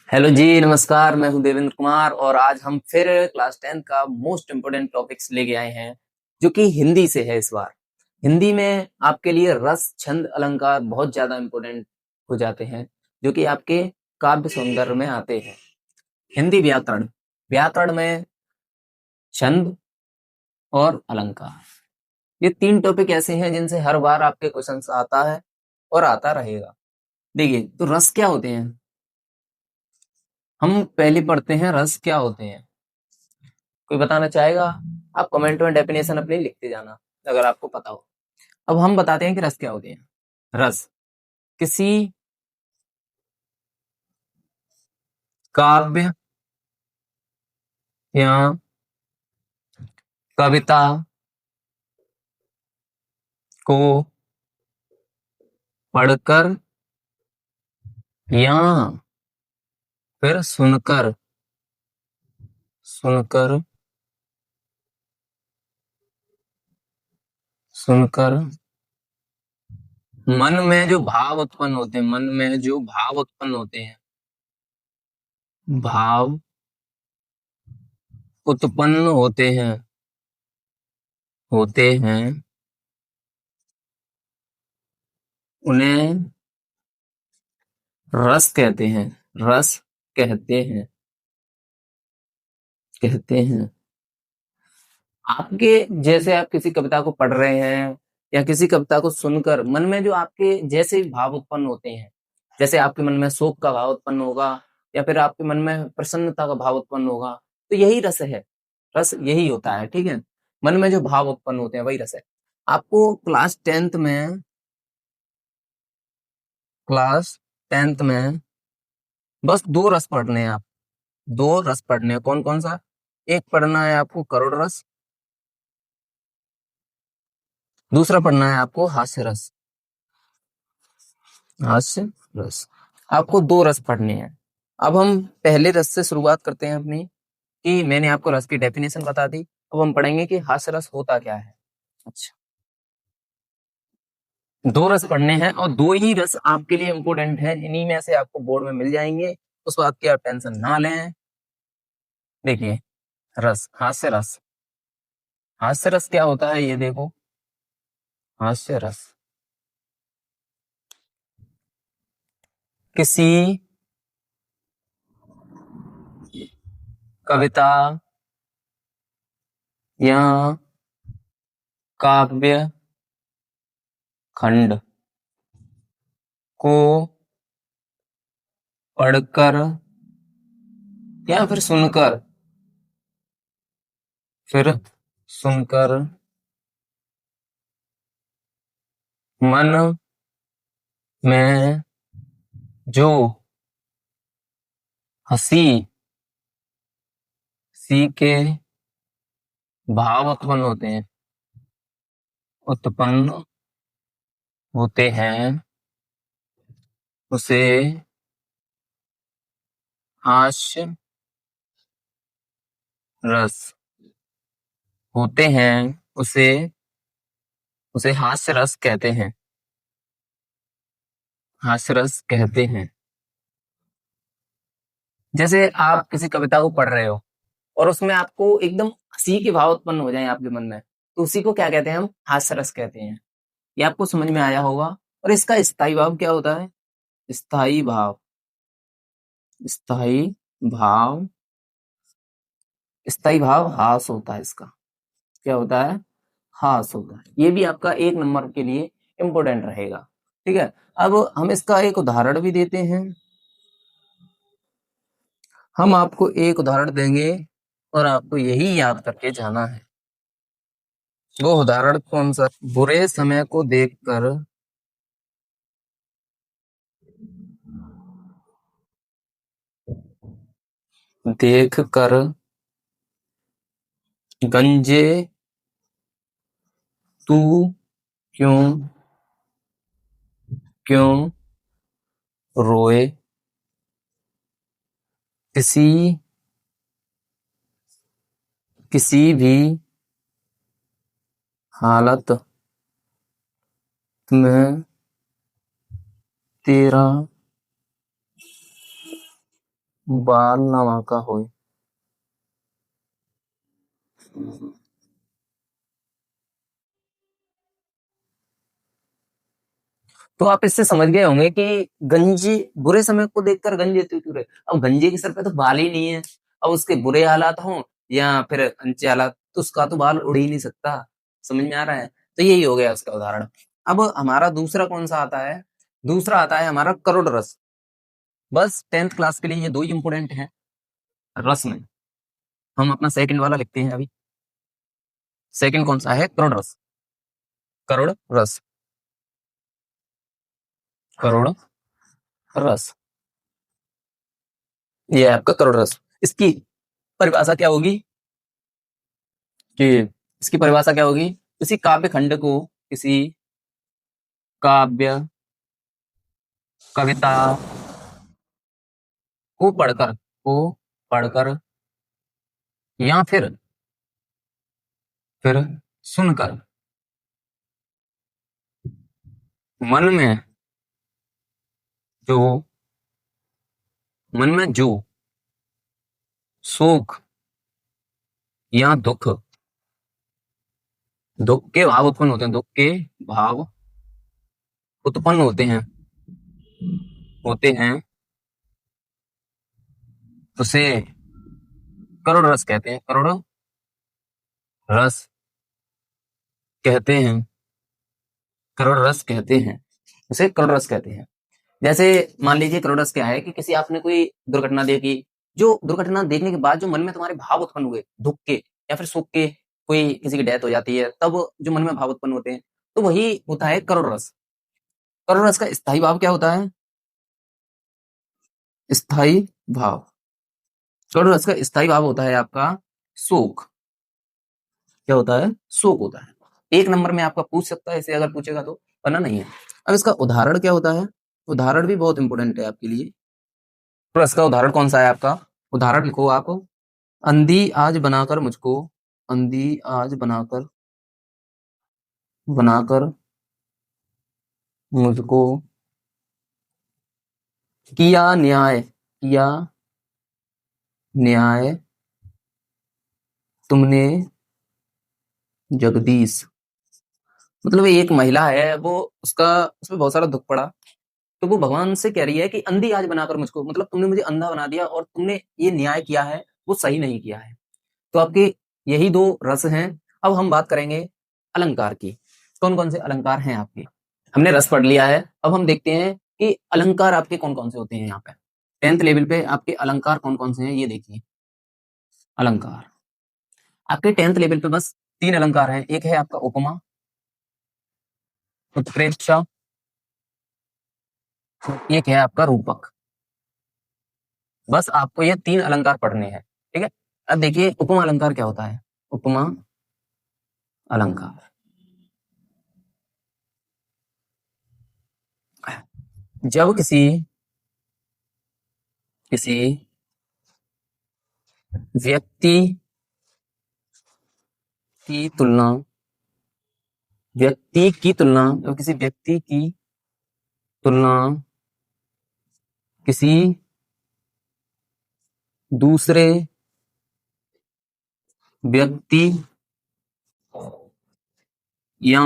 Hello जी, नमस्कार। मैं हूं देवेंद्र कुमार और आज हम फिर क्लास 10 का मोस्ट इम्पोर्टेंट टॉपिक्स लेके आए हैं जो कि हिंदी से है। इस बार हिंदी में आपके लिए रस, छंद, अलंकार बहुत ज्यादा इम्पोर्टेंट हो जाते हैं जो कि आपके काव्य सौंदर्य में आते हैं। हिंदी व्याकरण व्याकरण में छंद और अलंकार, ये तीन टॉपिक ऐसे हैं जिनसे हर बार आपके क्वेश्चंस आता है और आता रहेगा। देखिए, तो रस क्या होते हैं, हम पहले पढ़ते हैं रस क्या होते हैं। कोई बताना चाहेगा? आप कमेंट में डेफिनेशन अपनी लिखते जाना अगर आपको पता हो। अब हम बताते हैं कि रस क्या होते हैं। रस किसी काव्य या कविता को पढ़कर या फिर सुनकर सुनकर सुनकर मन में जो भाव उत्पन्न होते हैं, मन में जो भाव उत्पन्न होते हैं, भाव उत्पन्न होते हैं उन्हें रस कहते हैं। रस कहते हैं कहते हैं आपके जैसे आप किसी कविता को पढ़ रहे हैं या किसी कविता को सुनकर मन में जो आपके जैसे भी भाव उत्पन्न होते हैं, जैसे आपके मन में शोक का भाव उत्पन्न होगा या फिर आपके मन में प्रसन्नता का भाव उत्पन्न होगा, तो यही रस है। रस यही होता है, ठीक है। मन में जो भाव उत्पन्न होते हैं वही रस है। आपको क्लास टेंथ में बस दो रस पढ़ने हैं। आप दो रस पढ़ने हैं। कौन कौन सा? एक पढ़ना है आपको करुण रस, दूसरा पढ़ना है आपको हास्य रस। हास्य रस, आपको दो रस पढ़ने हैं। अब हम पहले रस से शुरुआत करते हैं अपनी, कि मैंने आपको रस की डेफिनेशन बता दी। अब हम पढ़ेंगे कि हास्य रस होता क्या है। अच्छा, दो रस पढ़ने हैं और दो ही रस आपके लिए इंपॉर्टेंट है, इन्हीं में से आपको बोर्ड में मिल जाएंगे। उस बात की आप टेंशन ना लें। देखिए, रस, हास्य रस। हास्य रस क्या होता है ये देखो। हास्य रस किसी कविता या काव्य खंड को पढ़कर या फिर सुनकर मन में जो हंसी सी के भाव उत्पन्न होते हैं उसे हास्य रस होते हैं उसे उसे हास्य रस कहते हैं। हास्य रस कहते हैं। जैसे आप किसी कविता को पढ़ रहे हो और उसमें आपको एकदम हंसी के भाव उत्पन्न हो जाए आपके मन में, तो उसी को क्या कहते हैं? हम हास्य रस कहते हैं। ये आपको समझ में आया होगा। और इसका स्थायी भाव क्या होता है? स्थायी भाव स्थायी भाव स्थायी भाव हास होता है इसका। क्या होता है? हास होता है। ये भी आपका एक नंबर के लिए इंपॉर्टेंट रहेगा, ठीक है। अब हम इसका एक उदाहरण भी देते हैं। हम आपको एक उदाहरण देंगे और आपको यही याद करके जाना है। वो उदाहरण कौन सा? बुरे समय को देख कर गंजे तू क्यों क्यों रोए। किसी किसी भी हालत में तेरा बाल नवा का होए। तो आप इससे समझ गए होंगे कि गंजी बुरे समय को देखकर गंजे क्यों रहे। अब गंजे के सर पे तो बाल ही नहीं है, अब उसके बुरे हालात हों या फिर अच्छे हालात, तो उसका तो बाल उड़ ही नहीं सकता। समझ में आ रहा है? तो यही हो गया उसका उदाहरण। अब हमारा दूसरा कौन सा आता है? दूसरा आता है हमारा करोड़ रस। बस 10th क्लास के लिए ये दो ही इंपोर्टेंट हैं रस में। हम अपना सेकंड वाला लिखते हैं अभी। सेकंड कौन सा है? करोड़ रस। करोड़ रस। करोड़ रस, ये है आपका करोड़ रस। इसकी परिभाषा क्या होगी कि इसकी परिभाषा क्या होगी? किसी काव्य खंड को, किसी काव्य कविता को पढ़कर या फिर सुनकर मन में जो मन में जो सुख या दुख, दुख के भाव उत्पन्न होते हैं, दुख के भाव उत्पन्न होते हैं उसे करोड़ रस कहते हैं। करोड़ रस कहते हैं। करोड़ रस कहते हैं। उसे करोड़ रस कहते हैं। जैसे मान लीजिए करोड़ रस क्या है कि किसी आपने कोई दुर्घटना देखी, जो दुर्घटना देखने के बाद जो मन में तुम्हारे भाव उत्पन्न हुए दुख के या फिर सुख के, कोई किसी की डेथ हो जाती है तब जो मन में भाव उत्पन्न होते हैं, तो वही होता है करोड़ रस। करोड़ रस का स्थायी भाव क्या होता है? स्थायी भाव। करोड़ रस का स्थायी भाव होता है आपका शोक। क्या होता है? शोक होता है। एक नंबर में आपका पूछ सकता है इसे अगर पूछेगा तो, वरना नहीं है। अब इसका उदाहरण क्या होता है? उदाहरण भी बहुत इंपॉर्टेंट है आपके लिए। तो इसका उदाहरण कौन सा है आपका? उदाहरण लिखो आप। अंधी आज बनाकर मुझको, अंधी आज बनाकर मुझको किया न्याय तुमने जगदीश। मतलब एक महिला है, वो उसका उसमें बहुत सारा दुख पड़ा, तो वो भगवान से कह रही है कि अंधी आज बनाकर मुझको, मतलब तुमने मुझे अंधा बना दिया और तुमने ये न्याय किया है वो सही नहीं किया है। तो आपके यही दो रस हैं। अब हम बात करेंगे अलंकार की। कौन कौन से अलंकार हैं आपके? हमने रस पढ़ लिया है, अब हम देखते हैं कि अलंकार आपके कौन कौन से होते हैं। यहाँ पे 10th लेवल पे आपके अलंकार कौन कौन से हैं ये देखिए। अलंकार आपके 10th लेवल पे बस 3 अलंकार हैं। एक है आपका उपमा, उत्प्रेक्षा, एक है आपका रूपक। बस आपको ये 3 अलंकार पढ़ने हैं, ठीक है। अब देखिए उपमा अलंकार क्या होता है। उपमा अलंकार, जब किसी किसी व्यक्ति की तुलना जब किसी व्यक्ति की तुलना किसी दूसरे व्यक्ति या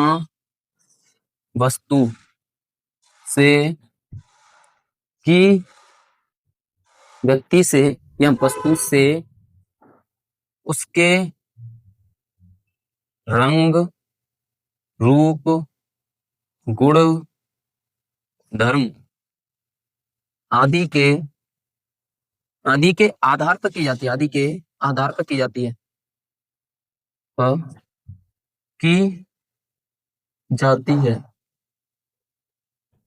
वस्तु से की व्यक्ति से या वस्तु से उसके रंग, रूप, गुण, धर्म आदि के आधार पर की जाती है। आदि के आधार पर की जाती है। की जाती है,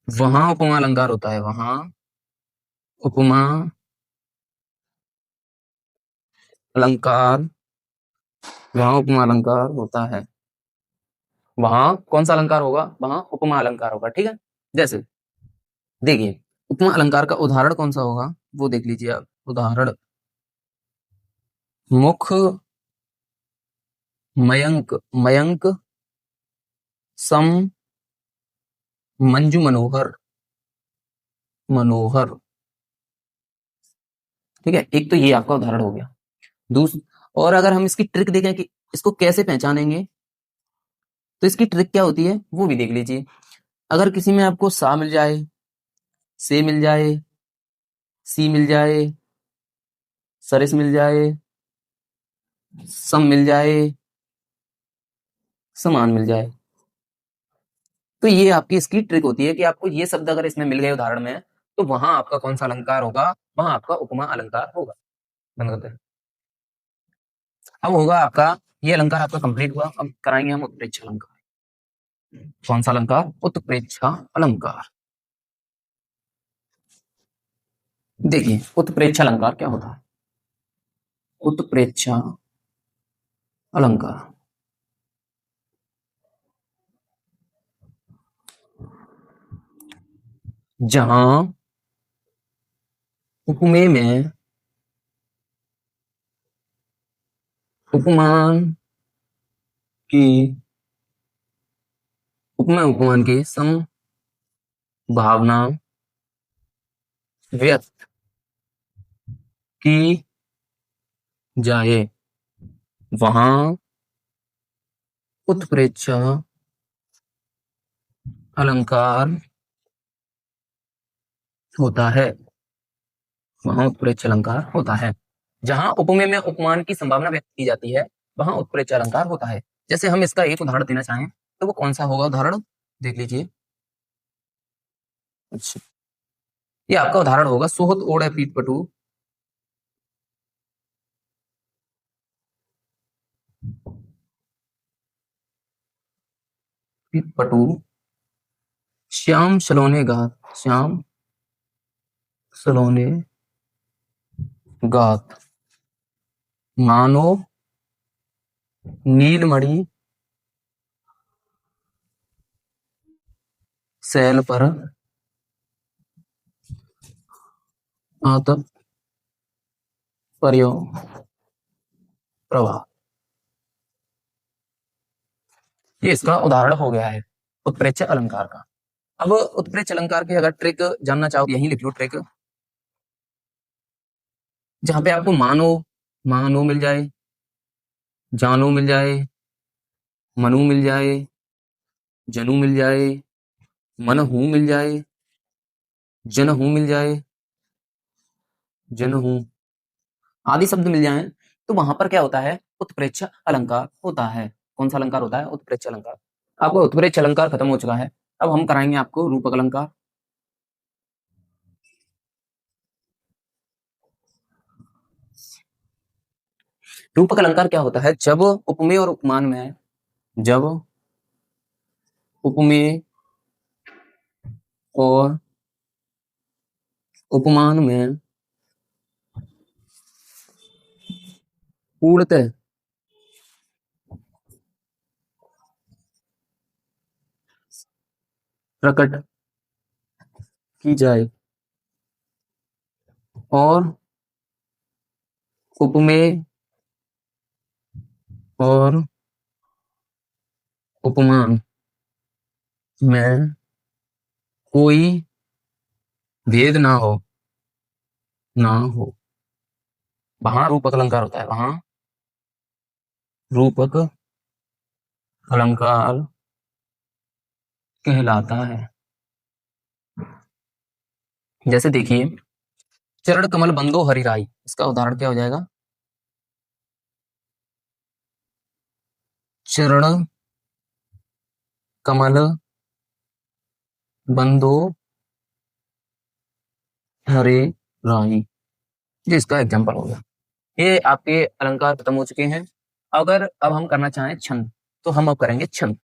वहां उपमा अलंकार होता है। वहां उपमा अलंकार वहां उपमा अलंकार होता है। वहां कौन सा अलंकार होगा? वहां उपमा अलंकार होगा, ठीक है। जैसे देखिए उपमा अलंकार का उदाहरण कौन सा होगा वो देख लीजिए आप। उदाहरण मुख मयंक मयंक सम मंजू मनोहर मनोहर, ठीक है, एक तो ये आपका उदाहरण हो गया। और अगर हम इसकी ट्रिक देखें कि इसको कैसे पहचानेंगे, तो इसकी ट्रिक क्या होती है वो भी देख लीजिए। अगर किसी में आपको सा मिल जाए, से मिल जाए, सी मिल जाए, सरिस मिल जाए, सम मिल जाए, समान मिल जाए, तो ये आपकी इसकी ट्रिक होती है कि आपको ये शब्द अगर इसमें मिल गए उदाहरण में, तो वहां आपका कौन सा अलंकार होगा, वहां आपका उपमा अलंकार होगा। बंद करते हैं। अब होगा आपका ये अलंकार आपका कंप्लीट हुआ। अब कराएंगे हम उत्प्रेक्षा अलंकार। कौन सा अलंकार? उत्प्रेक्षा अलंकार। देखिए उत्प्रेक्षा अलंकार क्या होता है। उत्प्रेक्षा अलंकार जहां उपमेय में उपमान की उपमेय उपमान की संभावना व्यक्त की जाए, वहां उत्प्रेक्षा अलंकार होता है। वहां उत्प्रेक्षा अलंकार होता है। जहां उपमेय में उपमान की संभावना व्यक्त की जाती है, वहां उत्प्रेक्षा अलंकार होता है। जैसे हम इसका एक उदाहरण देना चाहें तो वो कौन सा होगा उदाहरण, देख लीजिए। अच्छा, ये आपका उदाहरण होगा सोहत ओढ़े पीत पटु। पीत पटु श्याम सलोने गात, श्याम सलोने गात, मानो नीलमणि सैल पर आतप पर्यो प्रवाह। ये इसका उदाहरण हो गया है उत्प्रेक्षा अलंकार का। अब उत्प्रेक्षा अलंकार की अगर ट्रिक जानना चाहो, यही लिख लो ट्रिक। जहां पे आपको मानो, मानो मिल जाए, जानो मिल जाए, मनु मिल जाए, जनु मिल जाए, मनहू मिल जाए, जनहू मिल जाए, जनहू आदि शब्द मिल जाए, तो वहां पर क्या होता है, उत्प्रेक्षा अलंकार होता है। कौन सा अलंकार होता है? उत्प्रेक्षा अलंकार। आपका उत्प्रेक्षा अलंकार खत्म हो चुका है। अब हम कराएंगे आपको रूपक अलंकार। रूपक अलंकार क्या होता है? जब उपमेय और उपमान में, जब उपमेय और उपमान में पूर्णतः प्रकट की जाए और उपमेय और उपमान में कोई भेद ना हो, ना हो, वहां रूपक अलंकार होता है। वहां रूपक अलंकार कहलाता है। जैसे देखिए, चरण कमल बंदो हरिराई, इसका उदाहरण क्या हो जाएगा? चरण कमल बंदो हरे राई, ये इसका एग्जाम्पल हो गया। ये आपके अलंकार खत्म हो चुके हैं। अगर अब हम करना चाहें छंद, तो हम अब करेंगे छंद।